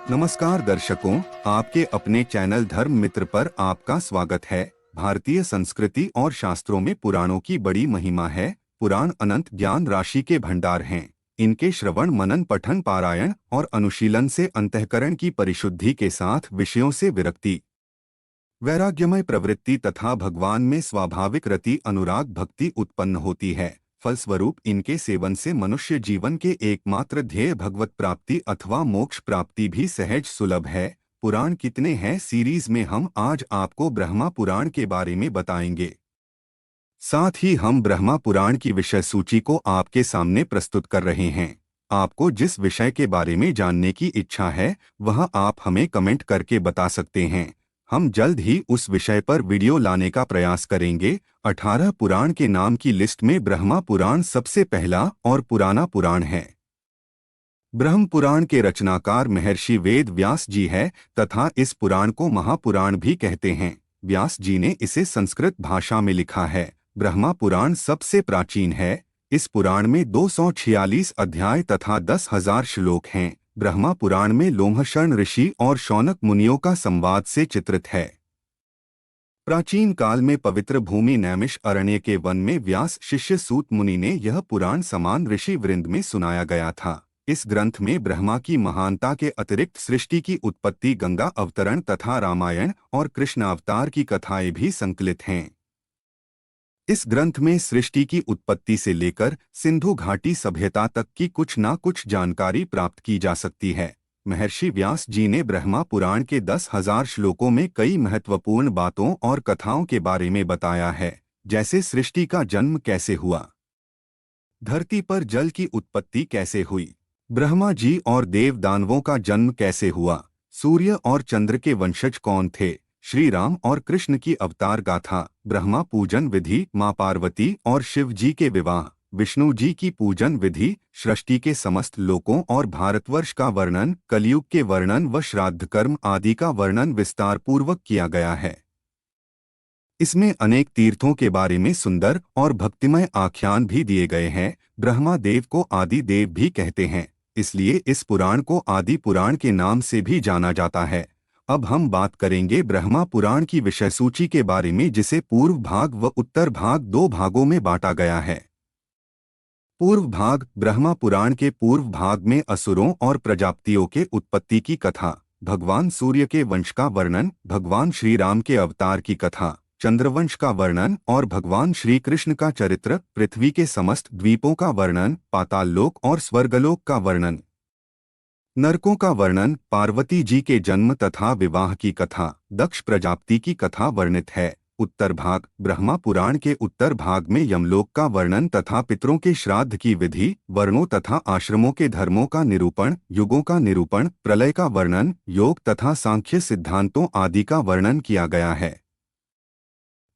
नमस्कार दर्शकों, आपके अपने चैनल धर्म मित्र पर आपका स्वागत है। भारतीय संस्कृति और शास्त्रों में पुराणों की बड़ी महिमा है। पुराण अनंत ज्ञान राशि के भंडार हैं। इनके श्रवण, मनन, पठन, पारायण और अनुशीलन से अंतःकरण की परिशुद्धि के साथ विषयों से विरक्ति, वैराग्यमय प्रवृत्ति तथा भगवान में स्वाभाविक रति, अनुराग, भक्ति उत्पन्न होती है। फलस्वरूप इनके सेवन से मनुष्य जीवन के एकमात्र ध्येय भगवत प्राप्ति अथवा मोक्ष प्राप्ति भी सहज सुलभ है। पुराण कितने हैं सीरीज में हम आज आपको ब्रह्मा पुराण के बारे में बताएंगे। साथ ही हम ब्रह्मा पुराण की विषय सूची को आपके सामने प्रस्तुत कर रहे हैं। आपको जिस विषय के बारे में जानने की इच्छा है वह आप हमें कमेंट करके बता सकते हैं। हम जल्द ही उस विषय पर वीडियो लाने का प्रयास करेंगे। 18 पुराण के नाम की लिस्ट में ब्रह्मा पुराण सबसे पहला और पुराना पुराण है। ब्रह्म पुराण के रचनाकार महर्षि वेद व्यास जी है तथा इस पुराण को महापुराण भी कहते हैं। व्यास जी ने इसे संस्कृत भाषा में लिखा है। ब्रह्मा पुराण सबसे प्राचीन है। इस पुराण में 246 अध्याय तथा 10,000 श्लोक हैं। ब्रह्मा पुराण में लोमहर्षण ऋषि और शौनक मुनियों का संवाद से चित्रित है। प्राचीन काल में पवित्र भूमि नैमिष अरण्य के वन में व्यास शिष्य सूत मुनि ने यह पुराण समान ऋषि वृंद में सुनाया गया था। इस ग्रंथ में ब्रह्मा की महानता के अतिरिक्त सृष्टि की उत्पत्ति, गंगा अवतरण तथा रामायण और कृष्ण अवतार की कथाएं भी संकलित हैं। इस ग्रंथ में सृष्टि की उत्पत्ति से लेकर सिंधु घाटी सभ्यता तक की कुछ न कुछ जानकारी प्राप्त की जा सकती है। महर्षि व्यास जी ने ब्रह्मा पुराण के 10,000 श्लोकों में कई महत्वपूर्ण बातों और कथाओं के बारे में बताया है, जैसे सृष्टि का जन्म कैसे हुआ, धरती पर जल की उत्पत्ति कैसे हुई, ब्रह्मा जी और देव दानवों का जन्म कैसे हुआ, सूर्य और चंद्र के वंशज कौन थे, श्री राम और कृष्ण की अवतार गाथा, ब्रह्मा पूजन विधि, माँ पार्वती और शिव जी के विवाह, विष्णु जी की पूजन विधि, सृष्टि के समस्त लोकों और भारतवर्ष का वर्णन, कलयुग के वर्णन व श्राद्ध कर्म आदि का वर्णन विस्तार पूर्वक किया गया है। इसमें अनेक तीर्थों के बारे में सुंदर और भक्तिमय आख्यान भी दिए गए हैं। ब्रह्मा देव को आदि देव भी कहते हैं, इसलिए इस पुराण को आदि पुराण के नाम से भी जाना जाता है। अब हम बात करेंगे ब्रह्मा पुराण की विषय सूची के बारे में, जिसे पूर्व भाग व उत्तर भाग दो भागों में बांटा गया है। पूर्व भाग: ब्रह्मा पुराण के पूर्व भाग में असुरों और प्रजापतियों के उत्पत्ति की कथा, भगवान सूर्य के वंश का वर्णन, भगवान श्री राम के अवतार की कथा, चंद्रवंश का वर्णन और भगवान श्री कृष्ण का चरित्र, पृथ्वी के समस्त द्वीपों का वर्णन, पाताललोक और स्वर्गलोक का वर्णन, नरकों का वर्णन, पार्वती जी के जन्म तथा विवाह की कथा, दक्ष प्रजापति की कथा वर्णित है। उत्तर भाग: ब्रह्मा पुराण के उत्तर भाग में यमलोक का वर्णन तथा पितरों के श्राद्ध की विधि, वर्णों तथा आश्रमों के धर्मों का निरूपण, युगों का निरूपण, प्रलय का वर्णन, योग तथा सांख्य सिद्धांतों आदि का वर्णन किया गया है।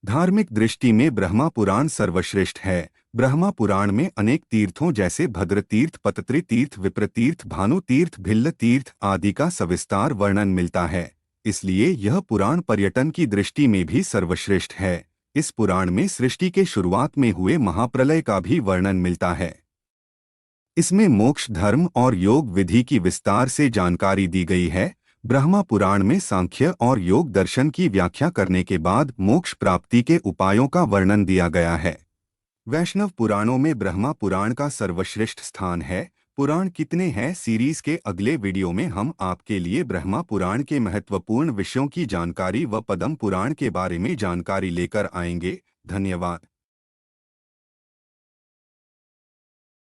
धार्मिक दृष्टि में ब्रह्मा पुराण सर्वश्रेष्ठ है। ब्रह्मा पुराण में अनेक तीर्थों जैसे भद्र तीर्थ, पतत्री तीर्थ, विप्र तीर्थ, भानु तीर्थ, भिल्ल तीर्थ आदि का सविस्तार वर्णन मिलता है। इसलिए यह पुराण पर्यटन की दृष्टि में भी सर्वश्रेष्ठ है। इस पुराण में सृष्टि के शुरुआत में हुए महाप्रलय का भी वर्णन मिलता है। इसमें मोक्ष, धर्म और योग विधि की विस्तार से जानकारी दी गई है। ब्रह्मा पुराण में सांख्य और योग दर्शन की व्याख्या करने के बाद मोक्ष प्राप्ति के उपायों का वर्णन दिया गया है। वैष्णव पुराणों में ब्रह्मा पुराण का सर्वश्रेष्ठ स्थान है। पुराण कितने हैं सीरीज के अगले वीडियो में हम आपके लिए ब्रह्मा पुराण के महत्वपूर्ण विषयों की जानकारी व पद्म पुराण के बारे में जानकारी लेकर आएंगे। धन्यवाद।